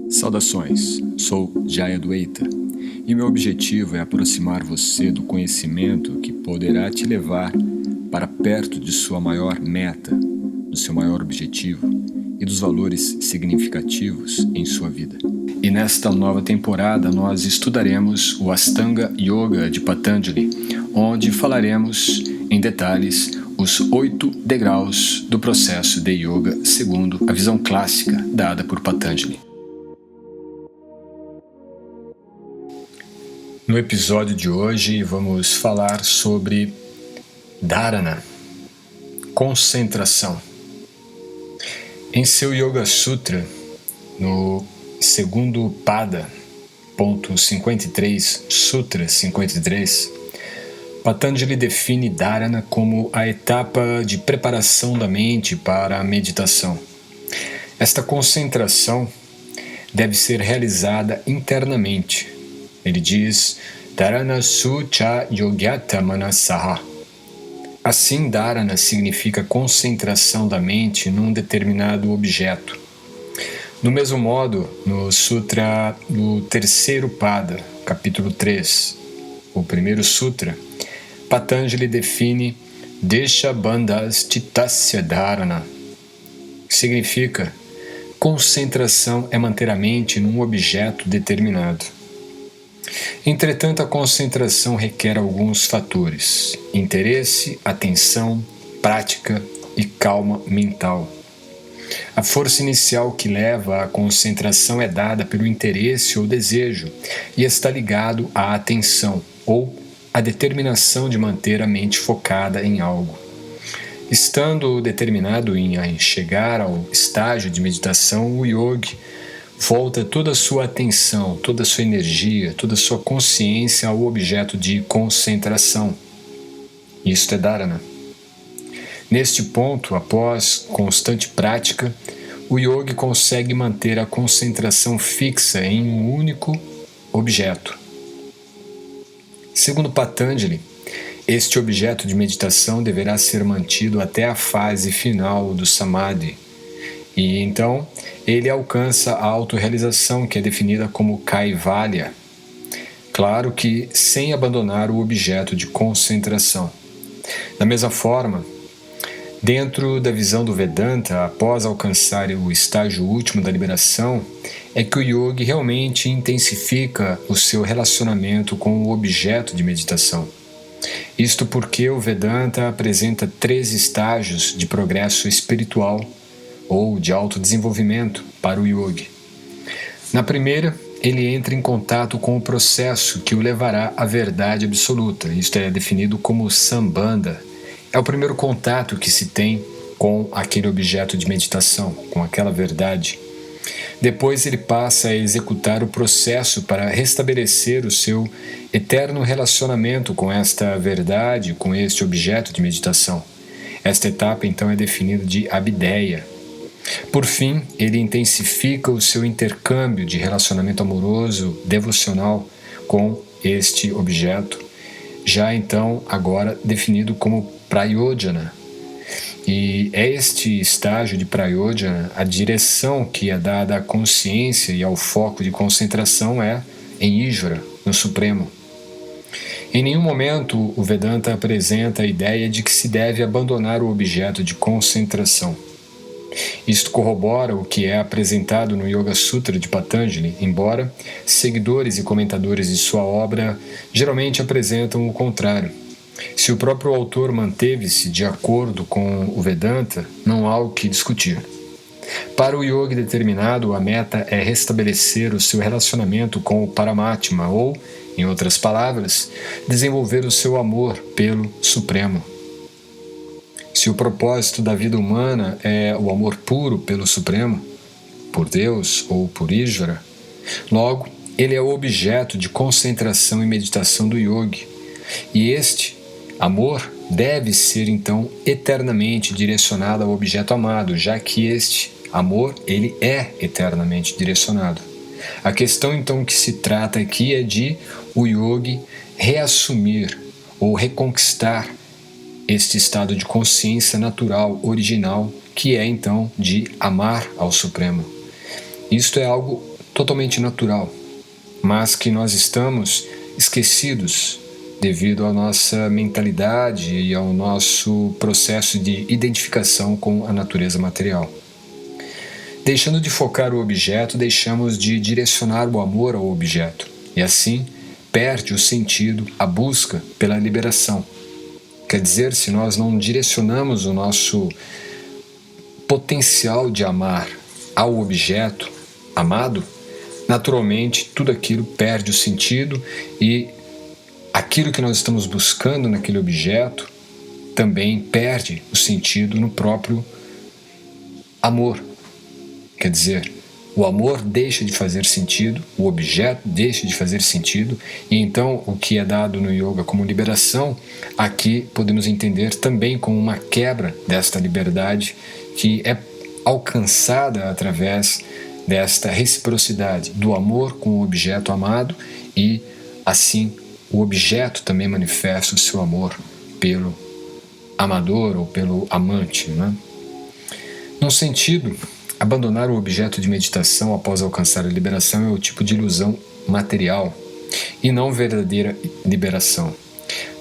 Saudações, sou Jaya Dwaita e meu objetivo é aproximar você do conhecimento que poderá te levar para perto de sua maior meta, do seu maior objetivo e dos valores significativos em sua vida. E nesta nova temporada nós estudaremos o Ashtanga Yoga de Patanjali, onde falaremos em detalhes os 8 degraus do processo de yoga segundo a visão clássica dada por Patanjali. No episódio de hoje vamos falar sobre Dharana, concentração. Em seu Yoga Sutra, no segundo Pada, ponto 53, Sutra 53, Patanjali define Dharana como a etapa de preparação da mente para a meditação. Esta concentração deve ser realizada internamente. Ele diz, Dharana su cha yogyata manasaha. Assim, Dharana significa concentração da mente num determinado objeto. Do mesmo modo, no Sutra do terceiro Pada, capítulo 3, o primeiro Sutra, Patanjali define Desha Bandhas Chittasya Dharana, que significa concentração é manter a mente num objeto determinado. Entretanto, a concentração requer alguns fatores: interesse, atenção, prática e calma mental. A força inicial que leva à concentração é dada pelo interesse ou desejo e está ligado à atenção ou à determinação de manter a mente focada em algo. Estando determinado em chegar ao estágio de meditação, o yogi volta toda a sua atenção, toda a sua energia, toda a sua consciência ao objeto de concentração. Isto é Dharana. Neste ponto, após constante prática, o yogi consegue manter a concentração fixa em um único objeto. Segundo Patanjali, este objeto de meditação deverá ser mantido até a fase final do Samadhi, e então ele alcança a autorrealização, que é definida como Kaivalya. Claro que sem abandonar o objeto de concentração. Da mesma forma, dentro da visão do Vedanta, após alcançar o estágio último da liberação, é que o yogi realmente intensifica o seu relacionamento com o objeto de meditação. Isto porque o Vedanta apresenta 3 estágios de progresso espiritual ou de autodesenvolvimento para o yogi. Na primeira, ele entra em contato com o processo que o levará à verdade absoluta. Isto é definido como Sambandha. É o primeiro contato que se tem com aquele objeto de meditação, com aquela verdade. Depois ele passa a executar o processo para restabelecer o seu eterno relacionamento com esta verdade, com este objeto de meditação. Esta etapa então é definida de Abhideya. Por fim, ele intensifica o seu intercâmbio de relacionamento amoroso, devocional com este objeto, já então agora definido como Prayojana. E é este estágio de Prayojana, a direção que é dada à consciência e ao foco de concentração é em Ishvara, no Supremo. Em nenhum momento o Vedanta apresenta a ideia de que se deve abandonar o objeto de concentração. Isto corrobora o que é apresentado no Yoga Sutra de Patanjali, embora seguidores e comentadores de sua obra geralmente apresentam o contrário. Se o próprio autor manteve-se de acordo com o Vedanta, não há o que discutir. Para o yogi determinado, a meta é restabelecer o seu relacionamento com o Paramatma, ou, em outras palavras, desenvolver o seu amor pelo Supremo. Se o propósito da vida humana é o amor puro pelo Supremo, por Deus ou por Ishvara, logo, ele é o objeto de concentração e meditação do yogi. E este amor deve ser, então, eternamente direcionado ao objeto amado, já que este amor, ele é eternamente direcionado. A questão, então, que se trata aqui é de o yogi reassumir ou reconquistar este estado de consciência natural, original, que é, então, de amar ao Supremo. Isto é algo totalmente natural, mas que nós estamos esquecidos devido à nossa mentalidade e ao nosso processo de identificação com a natureza material. Deixando de focar o objeto, deixamos de direcionar o amor ao objeto, e assim perde o sentido a busca pela liberação. Quer dizer, se nós não direcionamos o nosso potencial de amar ao objeto amado, naturalmente tudo aquilo perde o sentido e aquilo que nós estamos buscando naquele objeto também perde o sentido no próprio amor. Quer dizer, o amor deixa de fazer sentido, o objeto deixa de fazer sentido, e então o que é dado no yoga como liberação, aqui podemos entender também como uma quebra desta liberdade que é alcançada através desta reciprocidade do amor com o objeto amado, e assim o objeto também manifesta o seu amor pelo amador ou pelo amante, né? Num sentido, abandonar o objeto de meditação após alcançar a liberação é o tipo de ilusão material e não verdadeira liberação.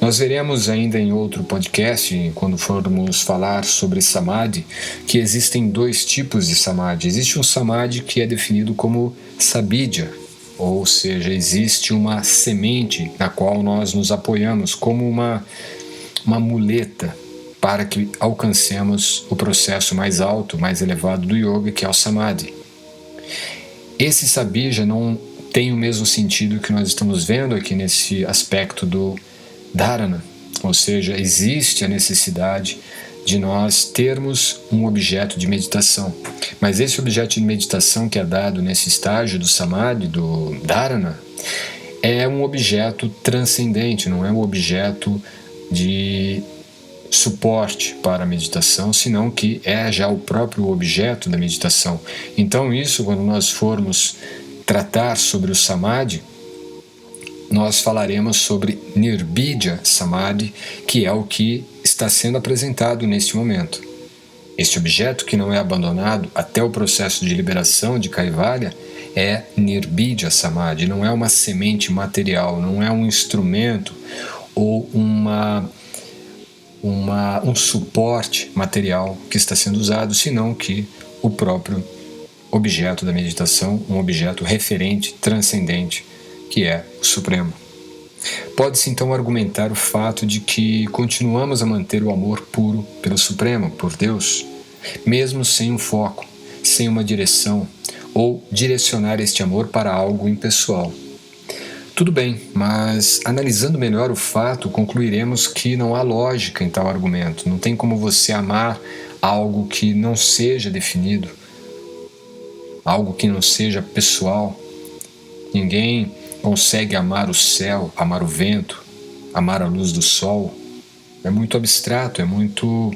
Nós veremos ainda em outro podcast, quando formos falar sobre Samadhi, que existem dois tipos de Samadhi. Existe um Samadhi que é definido como Sabidya, ou seja, existe uma semente na qual nós nos apoiamos como uma muleta para que alcancemos o processo mais alto, mais elevado do yoga, que é o Samadhi. Esse Sabidya não tem o mesmo sentido que nós estamos vendo aqui nesse aspecto do Dharana, ou seja, existe a necessidade de nós termos um objeto de meditação. Mas esse objeto de meditação que é dado nesse estágio do Samadhi, do Dharana, é um objeto transcendente, não é um objeto de suporte para a meditação, senão que é já o próprio objeto da meditação. Então isso, quando nós formos tratar sobre o Samadhi, nós falaremos sobre Nirbidya Samadhi, que é o que está sendo apresentado neste momento. Este objeto que não é abandonado até o processo de liberação de Kaivalya é Nirbidya Samadhi, não é uma semente material, não é um instrumento ou um suporte material que está sendo usado, senão que o próprio objeto da meditação, um objeto referente, transcendente, que é o Supremo. Pode-se então argumentar o fato de que continuamos a manter o amor puro pelo Supremo, por Deus, mesmo sem um foco, sem uma direção, ou direcionar este amor para algo impessoal. Tudo bem, mas analisando melhor o fato, concluiremos que não há lógica em tal argumento. Não tem como você amar algo que não seja definido, algo que não seja pessoal. Ninguém consegue amar o céu, amar o vento, amar a luz do sol. É muito abstrato, é muito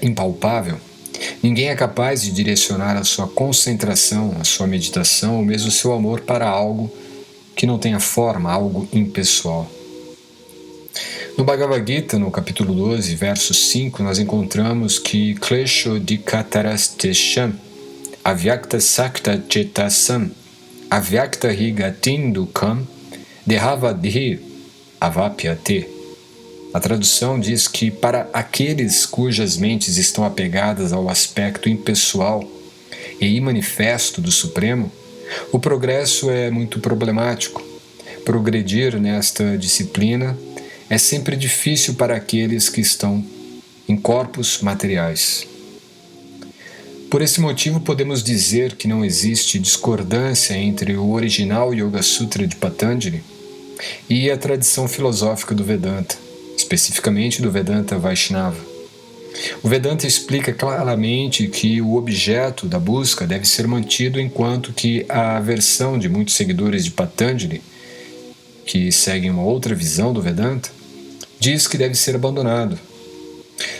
impalpável. Ninguém é capaz de direcionar a sua concentração, a sua meditação, ou mesmo o seu amor para algo que não tenha forma, algo impessoal. No Bhagavad Gita, no capítulo 12, verso 5, nós encontramos que Klesho Dikatarastesham Avyakta Sakta Chetasam Avyakta Higatindukam Dehavadhi Avapyate. A tradução diz que para aqueles cujas mentes estão apegadas ao aspecto impessoal e imanifesto do Supremo, o progresso é muito problemático. Progredir nesta disciplina é sempre difícil para aqueles que estão em corpos materiais. Por esse motivo, podemos dizer que não existe discordância entre o original Yoga Sutra de Patanjali e a tradição filosófica do Vedanta, especificamente do Vedanta Vaishnava. O Vedanta explica claramente que o objeto da busca deve ser mantido, enquanto que a versão de muitos seguidores de Patanjali, que seguem uma outra visão do Vedanta, diz que deve ser abandonado.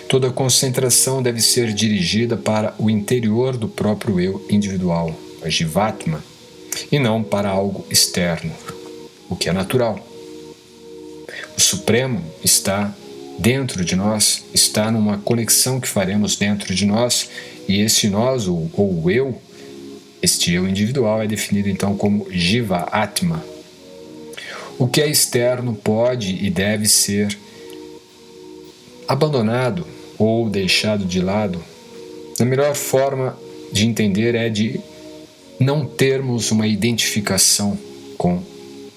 Toda concentração deve ser dirigida para o interior do próprio eu individual, a Jivatma, e não para algo externo, o que é natural. O Supremo está dentro de nós, está numa conexão que faremos dentro de nós, e esse nós, ou eu, Este eu individual é definido então como Jiva Atma. O que é externo pode e deve ser abandonado ou deixado de lado. A melhor forma de entender é de não termos uma identificação com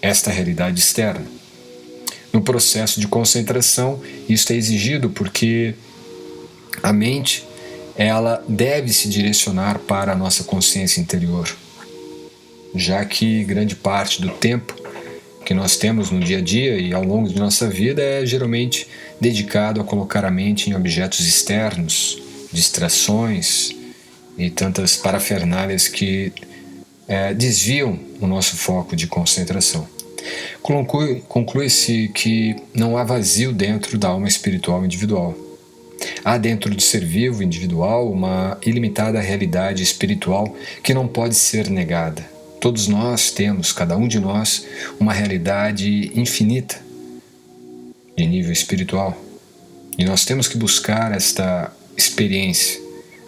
esta realidade externa. No processo de concentração, isso é exigido porque a mente, ela deve se direcionar para a nossa consciência interior, já que grande parte do tempo que nós temos no dia a dia e ao longo de nossa vida é geralmente dedicado a colocar a mente em objetos externos, distrações e tantas parafernálias que desviam o nosso foco de concentração. Conclui-se que não há vazio dentro da alma espiritual individual. Há dentro do ser vivo individual uma ilimitada realidade espiritual que não pode ser negada. Todos nós temos, cada um de nós, uma realidade infinita de nível espiritual. E nós temos que buscar esta experiência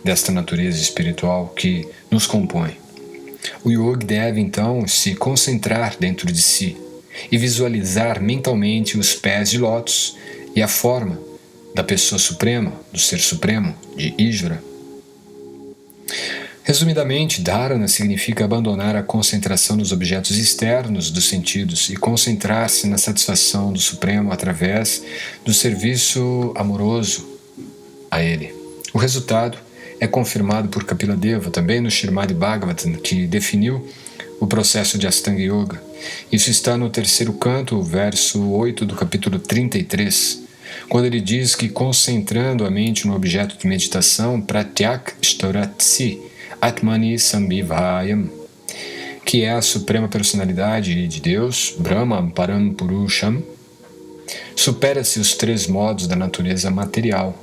desta natureza espiritual que nos compõe. O yogi deve, então, se concentrar dentro de si e visualizar mentalmente os pés de lótus e a forma da pessoa suprema, do ser supremo, de Ishvara. Resumidamente, dharana significa abandonar a concentração nos objetos externos dos sentidos e concentrar-se na satisfação do Supremo através do serviço amoroso a Ele. O resultado é confirmado por Kapila Deva, também no Srimad Bhagavatam, que definiu o processo de Ashtanga Yoga. Isso está no terceiro canto, verso 8 do capítulo 33, quando ele diz que concentrando a mente no objeto de meditação, Pratyak Shtoratsi Atmani Sambhivayam, que é a suprema personalidade de Deus, Brahma Param Purusham, supera-se os três modos da natureza material,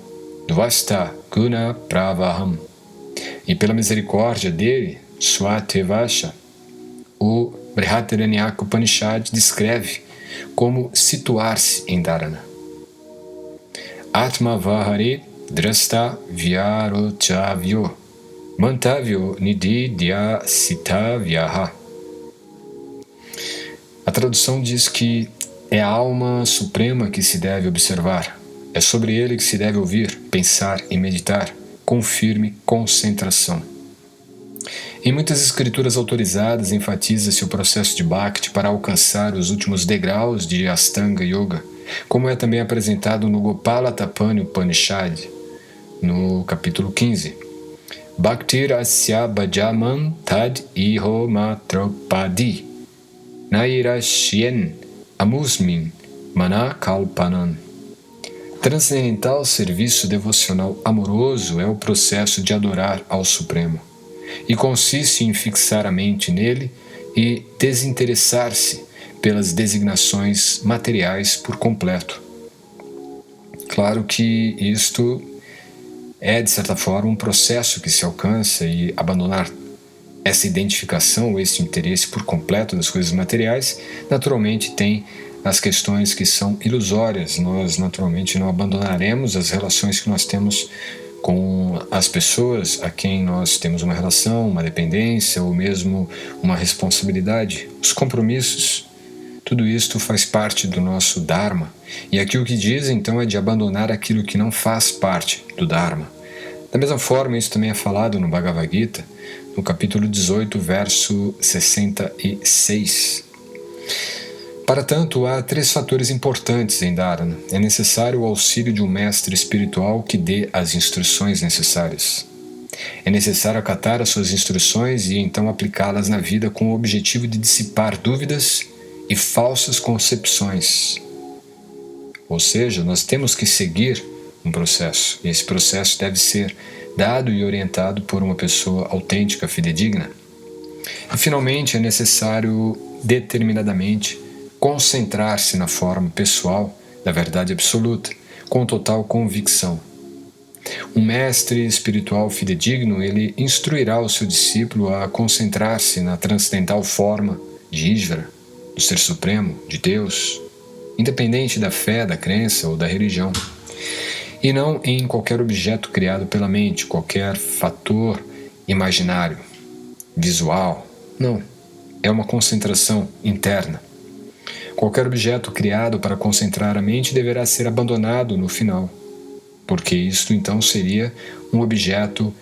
Dvasta Guna Pravaham, e pela misericórdia dele, Swatevasha, o Brihadaranyaka Upanishad descreve como situar-se em Dharana. Atma Vahare Drasta Vyarochavyo Mantavyo Nididya Sitavyaha. A tradução diz que é a alma suprema que se deve observar. É sobre ele que se deve ouvir, pensar e meditar, com firme concentração. Em muitas escrituras autorizadas, enfatiza-se o processo de Bhakti para alcançar os últimos degraus de Ashtanga Yoga, como é também apresentado no Gopala Tapani Upanishad, no capítulo 15. Bhaktir asya bhajaman tad iho matropadi nairashyen amusmin manakalpanan. Transcendental serviço devocional amoroso é o processo de adorar ao Supremo, e consiste em fixar a mente nele e desinteressar-se pelas designações materiais por completo. Claro que isto é, de certa forma, um processo que se alcança, e abandonar essa identificação, esse interesse por completo das coisas materiais, naturalmente tem as questões que são ilusórias. Nós naturalmente não abandonaremos as relações que nós temos com as pessoas a quem nós temos uma relação, uma dependência ou mesmo uma responsabilidade, os compromissos. Tudo isto faz parte do nosso Dharma. E aqui o que diz então é de abandonar aquilo que não faz parte do Dharma. Da mesma forma, isso também é falado no Bhagavad Gita, no capítulo 18, verso 66. Para tanto, há três fatores importantes em Dharana. É necessário o auxílio de um mestre espiritual que dê as instruções necessárias. É necessário acatar as suas instruções e então aplicá-las na vida com o objetivo de dissipar dúvidas e falsas concepções. Ou seja, nós temos que seguir um processo, e esse processo deve ser dado e orientado por uma pessoa autêntica, fidedigna. E finalmente é necessário determinadamente concentrar-se na forma pessoal da verdade absoluta, com total convicção. Um mestre espiritual fidedigno, ele instruirá o seu discípulo a concentrar-se na transcendental forma de Ishvara, do Ser Supremo, de Deus, independente da fé, da crença ou da religião, e não em qualquer objeto criado pela mente, qualquer fator imaginário. visual. Não, é uma concentração interna. Qualquer objeto criado para concentrar a mente deverá ser abandonado no final, porque isto então seria um objeto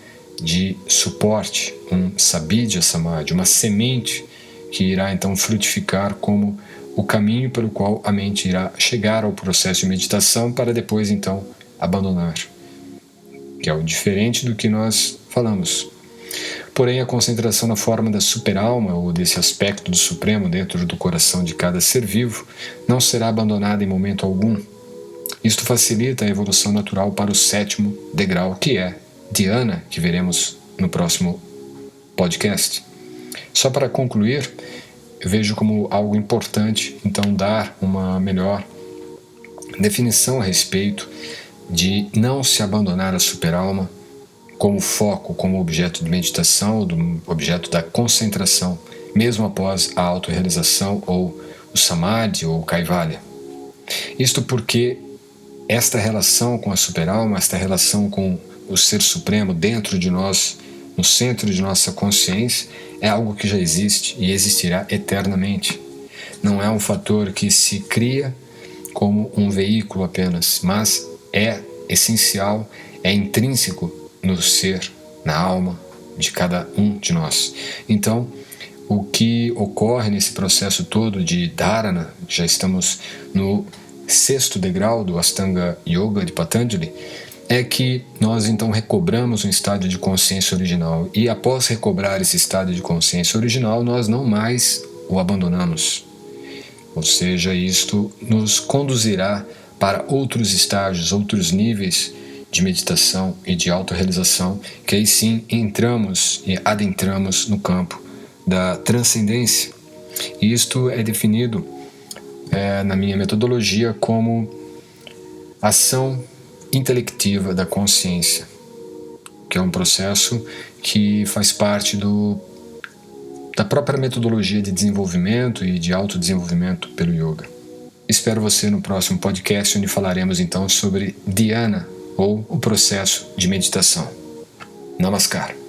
de suporte, um sabidya samadhi, uma semente que irá então frutificar como o caminho pelo qual a mente irá chegar ao processo de meditação para depois então abandonar, que é o diferente do que nós falamos. Porém, a concentração na forma da superalma, ou desse aspecto do Supremo dentro do coração de cada ser vivo, não será abandonada em momento algum. Isto facilita a evolução natural para o 7º degrau, que é Dhyana, que veremos no próximo podcast. Só para concluir, eu vejo como algo importante, então, dar uma melhor definição a respeito de não se abandonar a superalma como foco, como objeto de meditação, do objeto da concentração, mesmo após a autorrealização ou o samadhi ou o kaivalya. Isto porque esta relação com a superalma, esta relação com o Ser Supremo dentro de nós, no centro de nossa consciência, é algo que já existe e existirá eternamente. Não é um fator que se cria como um veículo apenas, mas é essencial, é intrínseco no ser, na alma de cada um de nós. Então, o que ocorre nesse processo todo de dharana, já estamos no 6º degrau do Ashtanga Yoga de Patanjali, é que nós então recobramos um estado de consciência original, e após recobrar esse estado de consciência original, nós não mais o abandonamos. Ou seja, isto nos conduzirá para outros estágios, outros níveis de meditação e de autorrealização, que aí sim entramos e adentramos no campo da transcendência. E isto é definido na minha metodologia como ação intelectiva da consciência, que é um processo que faz parte da própria metodologia de desenvolvimento e de autodesenvolvimento pelo yoga. Espero você no próximo podcast, onde falaremos então sobre Dhyana, ou o processo de meditação. Namaskar.